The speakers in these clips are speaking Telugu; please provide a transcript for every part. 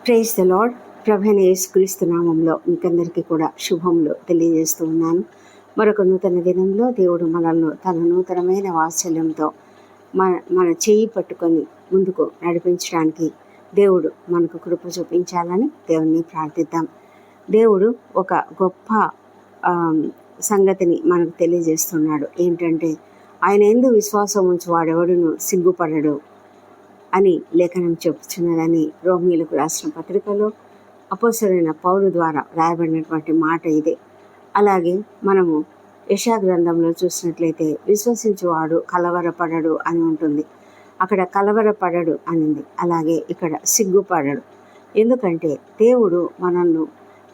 Praise the lord. ప్రభువైన యేసుక్రీస్తు నామంలో మీకందరికీ కూడా శుభములు తెలియజేస్తూ ఉన్నాను. మరొక నూతన దినంలో దేవుడు మనల్ని తన నూతనమైన వాత్సల్యంతో మన చేయి పట్టుకొని ముందుకు నడిపించడానికి దేవుడు మనకు కృప చూపించాలని దేవుణ్ణి ప్రార్థిద్దాం. దేవుడు ఒక గొప్ప సంగతిని మనకు తెలియజేస్తున్నాడు. ఏంటంటే, ఆయన యందు విశ్వాసం ఉంచి వాడెవడును సిగ్గుపడడు అని లేఖనం చెప్తున్నదని రోమీయులకు రాసిన పత్రికలో అపోస్తలుడైన పౌలు ద్వారా రాయబడినటువంటి మాట ఇదే. అలాగే మనము యెషయా గ్రంథంలో చూసినట్లయితే విశ్వసించువాడు కలవరపడడు అని ఉంటుంది. అక్కడ కలవరపడడు అనింది. అలాగే ఇక్కడ సిగ్గుపడడు. ఎందుకంటే దేవుడు మనల్ని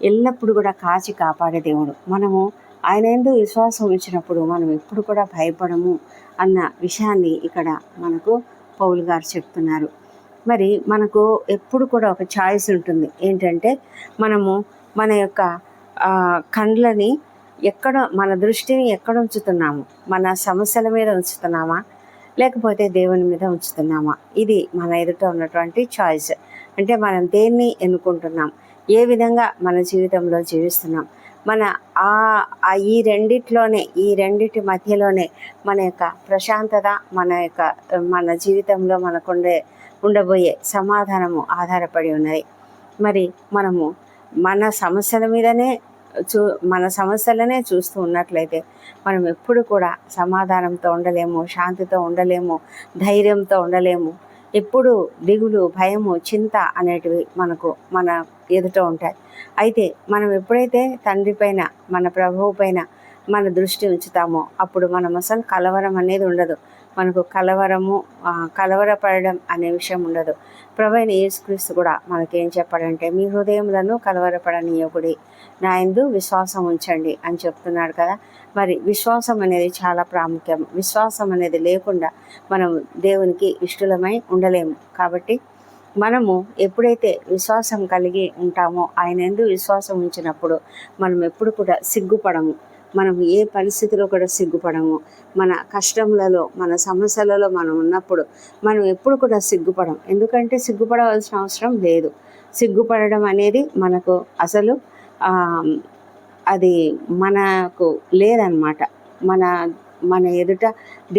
ఎల్లప్పుడూ కూడా కాచి కాపాడే దేవుడు. మనము ఆయన యందు విశ్వాసం ఉంచినప్పుడు మనం ఎప్పుడు కూడా భయపడము అన్న విషయాన్ని ఇక్కడ మనకు పౌలు గారు చెప్తున్నారు. మరి మనకు ఎప్పుడు కూడా ఒక చాయిస్ ఉంటుంది. ఏంటంటే, మనము మన యొక్క కండ్లని మన దృష్టిని ఎక్కడ ఉంచుతున్నాము? మన సమస్యల మీద ఉంచుతున్నామా, లేకపోతే దేవుని మీద ఉంచుతున్నామా? ఇది మన ఎదుట ఉన్నటువంటి చాయిస్. అంటే మనం దేన్ని ఎన్నుకుంటున్నాం, ఏ విధంగా మన జీవితంలో జీవిస్తున్నాం. ఈ రెండిటి మధ్యలోనే మన యొక్క ప్రశాంతత, మన జీవితంలో ఉండబోయే సమాధానము ఆధారపడి ఉన్నది. మరి మనము మన సమస్యలనే చూస్తూ ఉన్నట్లయితే మనం ఎప్పుడు కూడా సమాధానంతో ఉండలేము, శాంతితో ఉండలేము, ధైర్యంతో ఉండలేము. ఎప్పుడు దిగులు, భయము, చింత అనేటివి మన ఎదుట ఉంటాయి. అయితే మనం ఎప్పుడైతే తండ్రి పైన, మన ప్రభువు పైన మన దృష్టి ఉంచుతామో అప్పుడు మనం అసలు కలవరం అనేది ఉండదు. మనకు కలవరపడడం అనే విషయం ఉండదు. ప్రభువైన యేసుక్రీస్తు కూడా మనకేం చెప్పాడంటే, మీ హృదయములను కలవరపడనీయకుడి, నా యందు విశ్వాసం ఉంచండి అని చెప్తున్నాడు కదా. మరి విశ్వాసం అనేది చాలా ప్రాముఖ్యం. విశ్వాసం అనేది లేకుండా మనం దేవునికి ఇష్టలమై ఉండలేము. కాబట్టి మనము ఎప్పుడైతే విశ్వాసం కలిగి ఉంటామో, ఆయన యందు విశ్వాసం ఉంచినప్పుడు మనం ఎప్పుడు కూడా సిగ్గుపడము. మనం ఏ పరిస్థితిలో కూడా సిగ్గుపడము. మన కష్టములలో, మన సమస్యలలో మనం ఉన్నప్పుడు మనం ఎప్పుడు కూడా సిగ్గుపడం. ఎందుకంటే సిగ్గుపడవలసిన అవసరం లేదు. సిగ్గుపడడం అనేది మనకు అసలు అది మనకు లేదన్నమాట. మన ఎదుట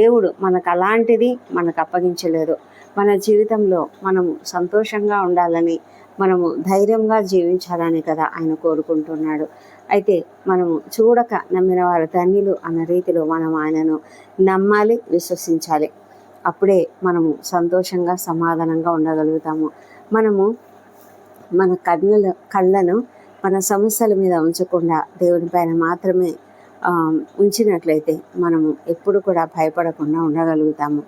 దేవుడు మనకు అలాంటిది మనకు అప్పగించలేదు. మన జీవితంలో మనము సంతోషంగా ఉండాలని, మనము ధైర్యంగా జీవించాలని కదా ఆయన కోరుకుంటున్నాడు. అయితే మనము చూడక నమ్మిన వారు ధన్యులు అన్న రీతిలో మనం ఆయనను నమ్మాలి, విశ్వసించాలి. అప్పుడే మనము సంతోషంగా, సమాధానంగా ఉండగలుగుతాము. మనము మన కళ్ళను మన సమస్యల మీద ఉంచకుండా దేవుని పైన మాత్రమే ఉంచినట్లయితే మనము ఎప్పుడు కూడా భయపడకుండా ఉండగలుగుతాము.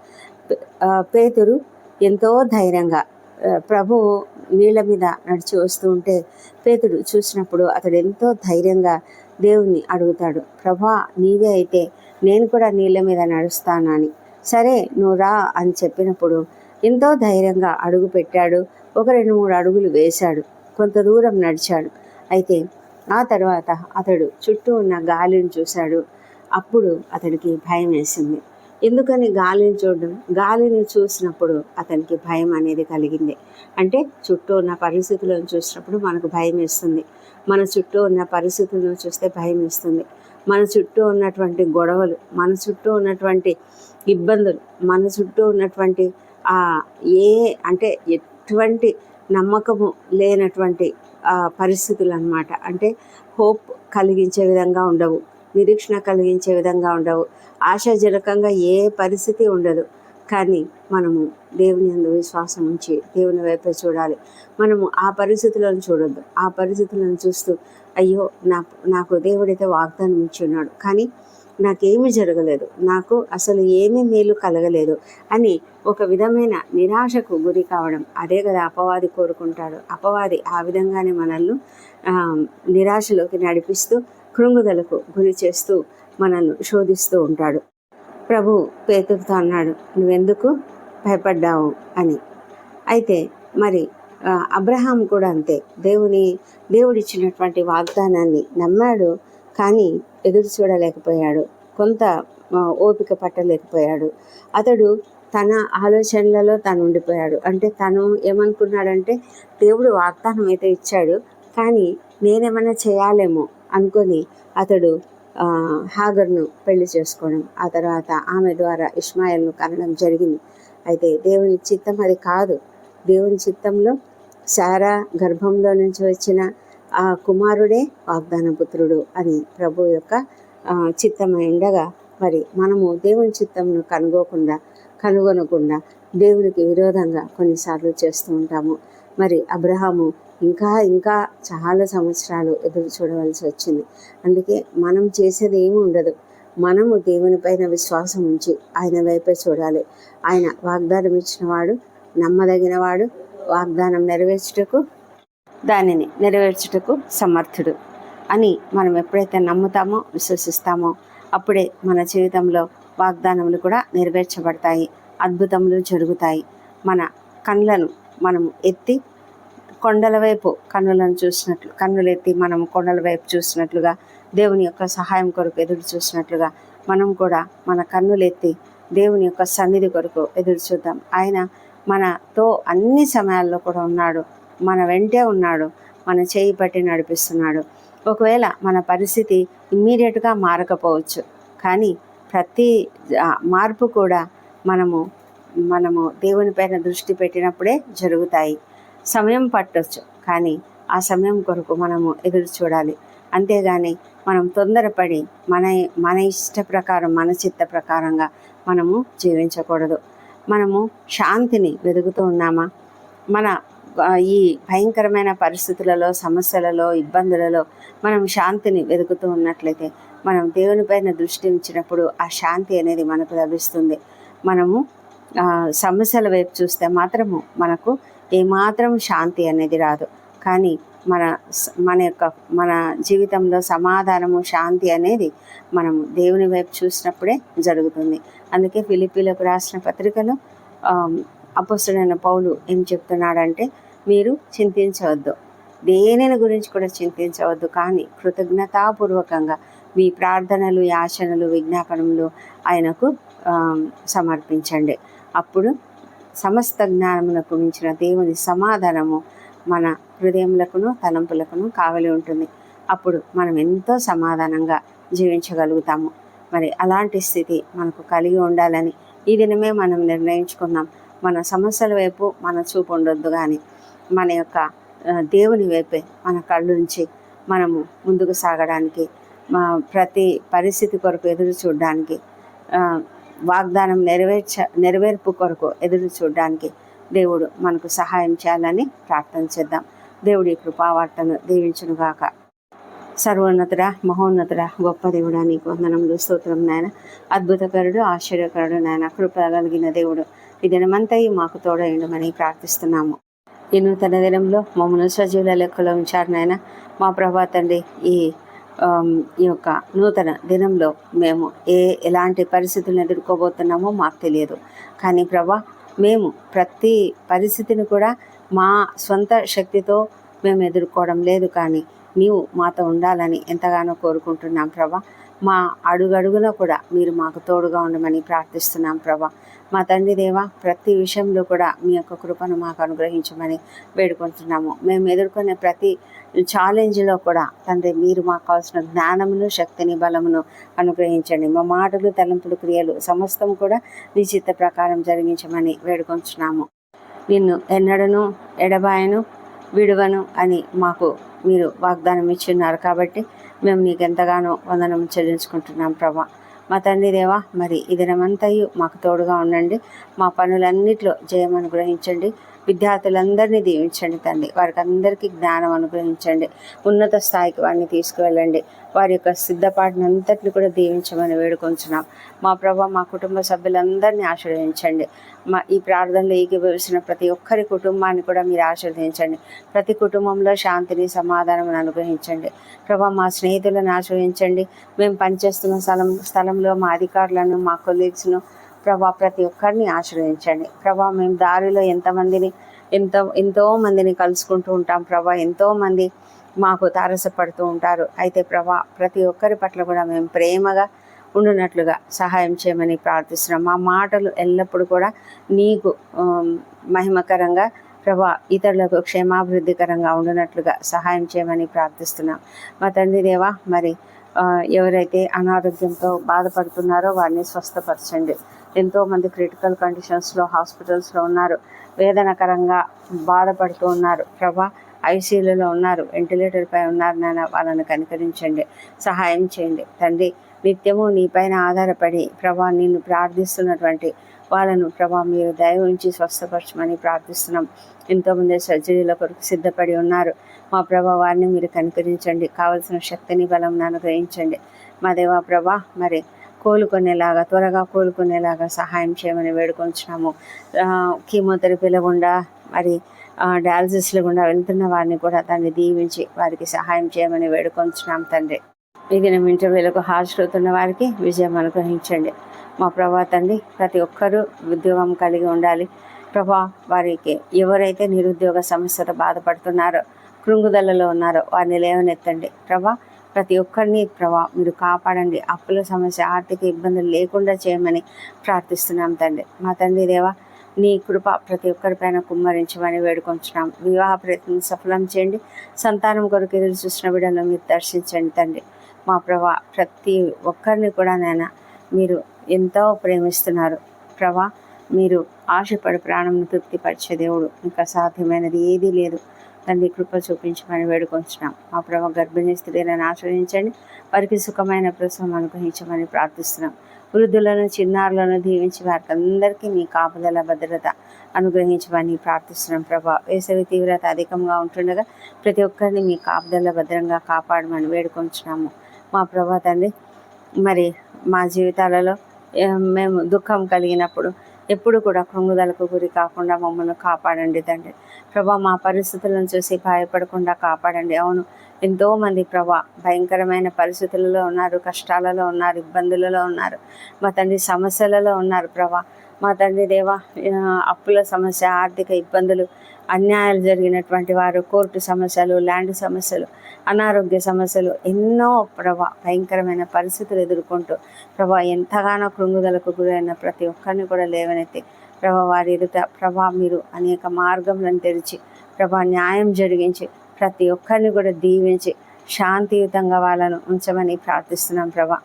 పేతురు ఎంతో ధైర్యంగా ప్రభువు నీళ్ళ మీద నడిచి వస్తూ ఉంటే పేతుడు చూసినప్పుడు అతడు ఎంతో ధైర్యంగా దేవుణ్ణి అడుగుతాడు, ప్రభా నీవే అయితే నేను కూడా నీళ్ళ మీద నడుస్తానని. సరే నువ్వు రా అని చెప్పినప్పుడు ఎంతో ధైర్యంగా అడుగు పెట్టాడు. 2-3 అడుగులు వేశాడు, కొంత దూరం నడిచాడు. అయితే ఆ తర్వాత అతడు చుట్టూ ఉన్న గాలిని చూశాడు. అప్పుడు అతడికి భయం వేసింది. ఎందుకని గాలిని చూసినప్పుడు అతనికి భయం అనేది కలిగింది. అంటే చుట్టూ ఉన్న పరిస్థితులను చూసినప్పుడు మనకు భయం వేస్తుంది. మన చుట్టూ ఉన్న పరిస్థితులను చూస్తే భయం వేస్తుంది. మన చుట్టూ ఉన్నటువంటి గొడవలు, మన చుట్టూ ఉన్నటువంటి ఇబ్బందులు, మన చుట్టూ ఉన్నటువంటి ఎటువంటి నమ్మకము లేనటువంటి పరిస్థితులు అన్నమాట. అంటే హోప్ కలిగించే విధంగా ఉండవు, నిరీక్షణ కలిగించే విధంగా ఉండవు, ఆశాజనకంగా ఏ పరిస్థితి ఉండదు. కానీ మనము దేవుని యందు విశ్వాసం ఉంచి దేవుని వైపే చూడాలి. మనము ఆ పరిస్థితులను చూడొద్దు. ఆ పరిస్థితులను చూస్తూ అయ్యో నాకు దేవుడైతే వాగ్దానం ఇచ్చి ఉన్నాడు, కానీ నాకేమీ జరగలేదు, నాకు అసలు ఏమీ మేలు కలగలేదు అని ఒక విధమైన నిరాశకు గురి కావడం, అదే కదా అపవాది కోరుకుంటాడు. అపవాది ఆ విధంగానే మనల్ని నిరాశలోకి నడిపిస్తూ కృంగుదలకు గురి చేస్తూ మనల్ని శోధిస్తూ ఉంటాడు. ప్రభు పేతురుతో అన్నాడు, నువ్వెందుకు భయపడ్డావు అని. అయితే మరి అబ్రహాం కూడా అంతే. దేవుడిచ్చినటువంటి వాగ్దానాన్ని నమ్మాడు, కానీ ఎదురు చూడలేకపోయాడు, కొంత ఓపిక పట్టలేకపోయాడు. అతడు తన ఆలోచనలలో తను ఉండిపోయాడు. అంటే తను ఏమనుకున్నాడంటే దేవుడు వాగ్దానం అయితే ఇచ్చాడు, కానీ నేనేమన్నా చేయాలేమో అనుకొని అతడు హాగర్ను పెళ్లి చేసుకోవడం, ఆ తర్వాత ఆమె ద్వారా ఇష్మాయిల్ను కనడం జరిగింది. అయితే దేవుని చిత్తం అది కాదు. దేవుని చిత్తంలో శారా గర్భంలో నుంచి వచ్చిన ఆ కుమారుడే వాగ్దాన పుత్రుడు అని ప్రభు యొక్క చిత్తమై ఉండగా, మరి మనము దేవుని చిత్తంను కనుగొనకుండా దేవునికి విరోధంగా కొన్నిసార్లు చేస్తూ ఉంటాము. మరి అబ్రహాము ఇంకా చాలా సంవత్సరాలు ఎదురు చూడవలసి వచ్చింది. అందుకే మనం చేసేది ఏమి ఉండదు. మనము దేవుని పైన విశ్వాసం ఉంచి ఆయన వైపే చూడాలి. ఆయన వాగ్దానం ఇచ్చినవాడు, నమ్మదగినవాడు, వాగ్దానం దానిని నెరవేర్చుటకు సమర్థుడు అని మనం ఎప్పుడైతే నమ్ముతామో, విశ్వసిస్తామో, అప్పుడే మన జీవితంలో వాగ్దానములు కూడా నెరవేర్చబడతాయి, అద్భుతములు జరుగుతాయి. మన కళ్ళను మనం ఎత్తి కొండల వైపు కన్నులెత్తి మనం కొండల వైపు చూసినట్లుగా, దేవుని యొక్క సహాయం కొరకు ఎదురు చూసినట్లుగా మనం కూడా మన కన్నులెత్తి దేవుని యొక్క సన్నిధి కొరకు ఎదురు చూద్దాం. ఆయన మనతో అన్ని సమయాల్లో కూడా ఉన్నాడు, మన వెంటే ఉన్నాడు, మన చేయి పట్టి నడిపిస్తున్నాడు. ఒకవేళ మన పరిస్థితి ఇమ్మీడియట్గా మారకపోవచ్చు, కానీ ప్రతి మార్పు కూడా మనము దేవుని పైన దృష్టి పెట్టినప్పుడే జరుగుతాయి. సమయం పట్టొచ్చు, కానీ ఆ సమయం కొరకు మనము ఎదురు చూడాలి. అంతేగాని మనం తొందరపడి మన ఇష్ట ప్రకారం, మన చిత్త ప్రకారంగా మనము జీవించకూడదు. మనము శాంతిని వెతుకుతూ ఉన్నామా? మన ఈ భయంకరమైన పరిస్థితులలో, సమస్యలలో, ఇబ్బందులలో మనం శాంతిని వెతుకుతూ ఉన్నట్లయితే, మనం దేవునిపైన దృష్టి ఉంచినప్పుడు ఆ శాంతి అనేది మనకు లభిస్తుంది. మనము సమస్యల వైపు చూస్తే మాత్రము మనకు ఏమాత్రం శాంతి అనేది రాదు. కానీ మన జీవితంలో సమాధానము, శాంతి అనేది మనము దేవుని వైపు చూసినప్పుడే జరుగుతుంది. అందుకే ఫిలిప్పీలకు రాసిన పత్రికలో అపోస్తలుడైన పౌలు ఏం చెప్తున్నాడంటే, మీరు చింతించవద్దు, దేనిని గురించి కూడా చింతించవద్దు, కానీ కృతజ్ఞతాపూర్వకంగా మీ ప్రార్థనలు, యాచనలు, విజ్ఞాపనలు ఆయనకు సమర్పించండి. అప్పుడు సమస్త జ్ఞానములకు మించిన దేవుని సమాధానము మన హృదయములకును తలంపులకును కావలి ఉంటుంది. అప్పుడు మనం ఎంతో సమాధానంగా జీవించగలుగుతాము. మరి అలాంటి స్థితి మనకు కలిగి ఉండాలని ఈ దినమే మనం నిర్ణయించుకున్నాం. మన సమస్యల వైపు మన చూపు ఉండొద్దు, కానీ మన యొక్క దేవుని వైపే మన కళ్ళుంచి మనము ముందుకు సాగడానికి, ప్రతి పరిస్థితి కొరకు ఎదురు చూడడానికి, వాగ్దానం నెరవేర్పు కొరకు ఎదురు చూడడానికి దేవుడు మనకు సహాయం చేయాలని ప్రార్థన చేద్దాం. దేవుడి కృపావార్తను దీవించునుగాక. సర్వోన్నతుడా, మహోన్నతుడా, గొప్ప దేవుడా, నీకు వందనములు, స్తోత్రం నాయన. అద్భుతకరుడు, ఆశ్చర్యకరుడు నాయన, కృప కలిగిన దేవుడు, ఈ దినమంతయు మాకు తోడైండమని ప్రార్థిస్తున్నాము. ఈ నూతన దినంలో మమ్మల్ని సజీవుల లెక్కలో ఉంచారు నాయన. మా ప్రభా తండ్రి, ఈ యొక్క నూతన దినంలో మేము ఎలాంటి పరిస్థితులను ఎదుర్కోబోతున్నామో మాకు తెలియదు, కానీ ప్రభా మేము ప్రతి పరిస్థితిని కూడా మా సొంత శక్తితో మేము ఎదుర్కోవడం లేదు, కానీ నీవు మాతో ఉండాలని ఎంతగానో కోరుకుంటున్నాం ప్రభా. మా అడుగడుగున కూడా మీరు మాకు తోడుగా ఉండమని ప్రార్థిస్తున్నాం ప్రభా. మా తండ్రి దేవ, ప్రతి విషయంలో కూడా మీ యొక్క కృపను మాకు అనుగ్రహించమని వేడుకుంటున్నాము. మేము ఎదుర్కొనే ప్రతి ఛాలెంజ్లో కూడా తండ్రి మీరు మాకు కావాల్సిన జ్ఞానమును, శక్తిని, బలమును అనుగ్రహించండి. మా మాటలు, తలంపులు, క్రియలు సమస్తం కూడా నీ చిత్త ప్రకారం జరిగించమని వేడుకొంచున్నాము. నిన్ను ఎన్నడను ఎడబాయను, విడువను అని మాకు మీరు వాగ్దానం ఇచ్చిన్నారు, కాబట్టి మేము నీకెంతగానో వందనం చెల్లించుకుంటున్నాం ప్రభా. మా తండ్రి దేవా, మరి ఈ దినమంతయు మాకు తోడుగా ఉండండి. మా పనులన్నిట్లో జయం అనుగ్రహించండి. విద్యార్థులందరినీ దీవించండి తండ్రి. వారికి అందరికీ జ్ఞానం అనుగ్రహించండి. ఉన్నత స్థాయికి వారిని తీసుకువెళ్ళండి. వారి యొక్క సిద్ధపాటును అంతటిని కూడా దీవించమని వేడుకొంచున్నాం. మా ప్రభా, మా కుటుంబ సభ్యులందరినీ ఆశీర్వదించండి. మా ఈ ప్రార్థనలో ఏకీభవించిన ప్రతి ఒక్కరి కుటుంబాన్ని కూడా మీరు ఆశీర్వదించండి. ప్రతి కుటుంబంలో శాంతిని, సమాధానం అనుగ్రహించండి ప్రభా. మా స్నేహితులను ఆశీర్వదించండి. మేము పనిచేస్తున్న స్థలంలో మా అధికారులను, మా కొలీగ్స్ను ప్రభా ప్రతి ఒక్కరిని ఆశీర్వదించండి ప్రభా. మేము దారిలో ఎంతో మందిని కలుసుకుంటూ ఉంటాం ప్రభా. ఎంతోమంది మాకు తారసపడుతూ ఉంటారు. అయితే ప్రభా, ప్రతి ఒక్కరి పట్ల కూడా మేము ప్రేమగా ఉండునట్లుగా సహాయం చేయమని ప్రార్థిస్తున్నాం. మా మాటలు ఎల్లప్పుడూ కూడా నీకు మహిమకరంగా ప్రభా ఇతరులకు క్షేమాభివృద్ధికరంగా ఉండునట్లుగా సహాయం చేయమని ప్రార్థిస్తున్నాం. మా తండ్రి దేవా, మరి ఎవరైతే అనారోగ్యంతో బాధపడుతున్నారో వారిని స్వస్థపరచండి. ఎంతోమంది క్రిటికల్ కండిషన్స్లో హాస్పిటల్స్లో ఉన్నారు, వేదనకరంగా బాధపడుతూ ఉన్నారు ప్రభా, ఐసీయూలలో ఉన్నారు, వెంటిలేటర్ పై ఉన్నారు నాన్న, వాళ్ళని కనికరించండి, సహాయం చేయండి తండ్రి. నిత్యము నీపైన ఆధారపడి ప్రభా నిన్ను ప్రార్థిస్తున్నటువంటి వాళ్ళను ప్రభా మీరు దయ ఉంచి స్వస్థపరచమని ప్రార్థిస్తున్నాం. ఎంతోమంది సర్జరీల కొరకు సిద్ధపడి ఉన్నారు మా ప్రభా, వారిని మీరు కనికరించండి, కావలసిన శక్తిని బలం అనుగ్రహించండి మా దేవా ప్రభా. మరి కోలుకునేలాగా, త్వరగా కోలుకునేలాగా సహాయం చేయమని వేడుకొంచున్నాము. కీమోథెరపీల గుండా మరి డయాలసిస్ల గుండా వెళ్తున్న వారిని కూడా దాన్ని దీవించి వారికి సహాయం చేయమని వేడుకొంచున్నాం తండ్రి. మిగిలిన ఇంటర్వ్యూలకు హాజరవుతున్న వారికి విజయం అనుగ్రహించండి మా ప్రభా తండ్రి. ప్రతి ఒక్కరూ ఉద్యోగం కలిగి ఉండాలి ప్రభా. వారికి ఎవరైతే నిరుద్యోగ సమస్యతో బాధపడుతున్నారో, కృంగుదలలో ఉన్నారో వారిని లేవనెత్తండి ప్రభా. ప్రతి ఒక్కరిని ప్రభా మీరు కాపాడండి. అప్పుల సమస్య, ఆర్థిక ఇబ్బందులు లేకుండా చేయమని ప్రార్థిస్తున్నాం తండ్రి. మా తండ్రి దేవా, నీ కృప ప్రతి ఒక్కరిపైన కుమ్మరించమని వేడుకొంచున్నాం. వివాహ ప్రయత్నం సఫలం చేయండి. సంతానం కొరకు ఎదురు చూసిన బిడ్డలను మీరు దర్శించండి తండ్రి. మా ప్రభా, ప్రతి ఒక్కరిని కూడా నాయన మీరు ఎంతో ప్రేమిస్తున్నారు ప్రభా. మీరు ఆశపడి ప్రాణంను తృప్తిపరిచే దేవుడు, ఇంకా సాధ్యమైనది ఏదీ లేదు తండ్రి. కృప చూపించమని వేడుకొంచున్నాం. మా ప్రభా, గర్భిణీ స్త్రీలను ఆశ్రయించండి, వారికి సుఖమైన ప్రసవం అనుగ్రహించమని ప్రార్థిస్తున్నాం. వృద్ధులను, చిన్నారులను దీవించి వారికి అందరికీ మీ కాపుదల భద్రత అనుగ్రహించమని ప్రార్థిస్తున్నాం ప్రభా. వేసవి తీవ్రత అధికంగా ఉంటుండగా ప్రతి ఒక్కరిని మీ కాపుదల భద్రంగా కాపాడమని వేడుకొంచున్నాము మా ప్రభా తండ్రి. మరి మా జీవితాలలో మేము దుఃఖం కలిగినప్పుడు ఎప్పుడు కూడా కృంగుదలకు గురి కాకుండా మమ్మల్ని కాపాడండి తండ్రి ప్రభా. మా పరిస్థితులను చూసి భయపడకుండా కాపాడండి. అవును, ఎంతోమంది ప్రభా భయంకరమైన పరిస్థితులలో ఉన్నారు, కష్టాలలో ఉన్నారు, ఇబ్బందులలో ఉన్నారు మా తండ్రి, సమస్యలలో ఉన్నారు ప్రభా. మా తండ్రి దేవా, అప్పుల సమస్య, ఆర్థిక ఇబ్బందులు, అన్యాయాలు జరిగినటువంటి వారు, కోర్టు సమస్యలు, ల్యాండ్ సమస్యలు, అనారోగ్య సమస్యలు, ఎన్నో ప్రభా భయంకరమైన పరిస్థితులు ఎదుర్కొంటూ ప్రభా ఎంతగానో కృంగుదలకు గురైన ప్రతి ఒక్కరిని కూడా లేవనెత్తి ప్రభా వారి ఎదుట ప్రభా మీరు అనేక మార్గములను తెరిచి ప్రభా న్యాయం జరిగించి ప్రతి ఒక్కరిని కూడా దీవించి శాంతియుతంగా వాళ్ళను ఉంచమని ప్రార్థిస్తున్నాం ప్రభా.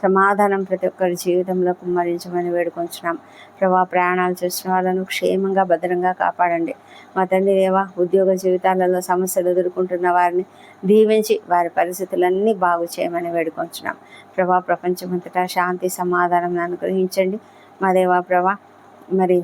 సమాధానం ప్రతి ఒక్కరి జీవితంలో కుమ్మరించమని వేడుకొంచున్నాం ప్రభా. ప్రయాణాలు చేసిన వాళ్ళను క్షేమంగా భద్రంగా కాపాడండి మా తండ్రి దేవా. ఉద్యోగ జీవితాలలో సమస్యలు ఎదుర్కొంటున్న వారిని దీవించి వారి పరిస్థితులన్నీ బాగు చేయమని వేడుకొంచున్నాం ప్రభా. ప్రపంచమంతటా శాంతి సమాధానం అనుగ్రహించండి మా దేవా ప్రభా. మరి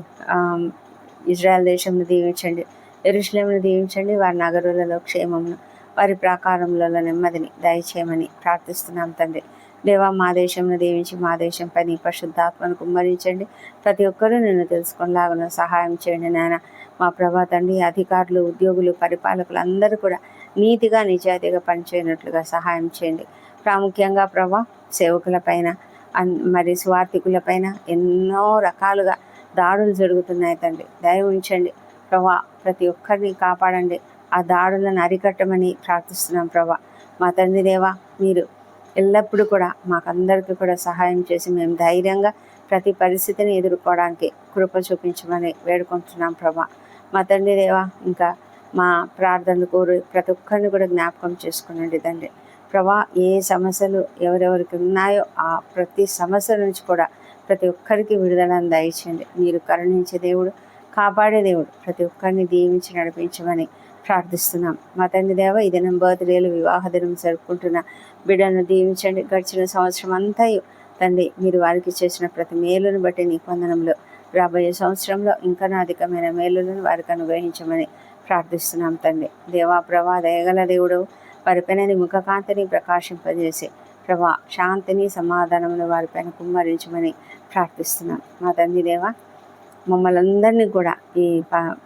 ఇజ్రాయెల్ దేశంను దీవించండి, యెరూషలేమును దీవించండి, వారి నగరులలో క్షేమమును, వారి ప్రాకారములలో నెమ్మదిని దయచేయమని ప్రార్థిస్తున్నాం తండ్రి దేవా. మా దేశంను దీవించి మా దేశంపై నీ పరిశుద్ధాత్మను కుమ్మరించండి. ప్రతి ఒక్కరూ నిన్ను తెలుసుకునేలాగా సహాయం చేయండి నాయన మా ప్రభా తండ్రి. అధికారులు, ఉద్యోగులు, పరిపాలకులు అందరూ కూడా నీతిగా నిజాయితీగా పనిచేయనట్లుగా సహాయం చేయండి. ప్రాముఖ్యంగా ప్రభా సేవకులపైన మరి స్వార్థికులపైన ఎన్నో రకాలుగా దాడులు జరుగుతున్నాయి తండ్రి. దయ ఉంచండి ప్రభా. ప్రతి ఒక్కరిని కాపాడండి. ఆ దాడులను అరికట్టమని ప్రార్థిస్తున్నాం ప్రభా. మా తండ్రి దేవా, మీరు ఎల్లప్పుడూ కూడా మాకందరికీ కూడా సహాయం చేసి మేము ధైర్యంగా ప్రతి పరిస్థితిని ఎదుర్కోవడానికి కృప చూపించమని వేడుకుంటున్నాం ప్రభా. మా తండ్రి దేవా, ఇంకా మా ప్రార్థనలు కోరి ప్రతి ఒక్కరిని కూడా జ్ఞాపకం చేసుకునండి తండ్రి ప్రభా. ఏ సమస్యలు ఎవరెవరికి ఉన్నాయో ఆ ప్రతి సమస్య నుంచి కూడా ప్రతి ఒక్కరికి విడుదలను దయచేయండి. మీరు కరుణించే దేవుడు, కాపాడే దేవుడు, ప్రతి ఒక్కరిని దీవించి నడిపించమని ప్రార్థిస్తున్నాం మా తండ్రి దేవ. ఈ దినం బర్త్డేలు, వివాహ దినం జరుపుకుంటున్న బిడ్డను దీవించండి. గడిచిన సంవత్సరం అంతా తండ్రి మీరు వారికి చేసిన ప్రతి మేలును బట్టి నీకు వందనములు. రాబోయే సంవత్సరంలో ఇంకా అధికమైన మేలులను వారికి అనుగ్రహించమని ప్రార్థిస్తున్నాం తండ్రి దేవా ప్రభా. దయగల దేవుడు, వారిపైన నీ ముఖకాంతిని ప్రకాశింపజేసి ప్రభా శాంతిని సమాధానమును వారిపైన కుమ్మరించమని ప్రార్థిస్తున్నాం మా తండ్రి దేవా. మమ్మల్ని అందరినీ కూడా ఈ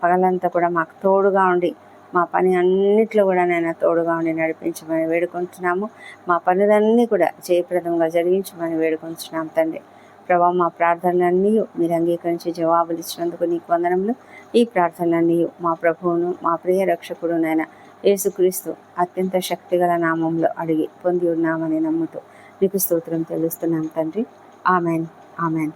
పగలంతా కూడా మాకు తోడుగా ఉండి మా పని అన్నిట్లో కూడా నేను తోడుగా ఉండి నడిపించమని వేడుకుంటున్నాము. మా పనులన్నీ కూడా జయప్రదంగా జరిగించమని వేడుకుంటున్నాం తండ్రి ప్రభా. మా ప్రార్థనలన్నీ మీరు అంగీకరించి జవాబులు ఇచ్చినందుకు నీకు వందనములు. ఈ ప్రార్థనలన్నీ మా ప్రభువును, మా ప్రియ రక్షకుడునైన యేసుక్రీస్తు అత్యంత శక్తిగల నామంలో అడిగి పొంది ఉన్నామని నమ్ముతూ నీకు స్తోత్రం తెలుస్తున్నాం తండ్రి. ఆమెన్. ఆమెన్.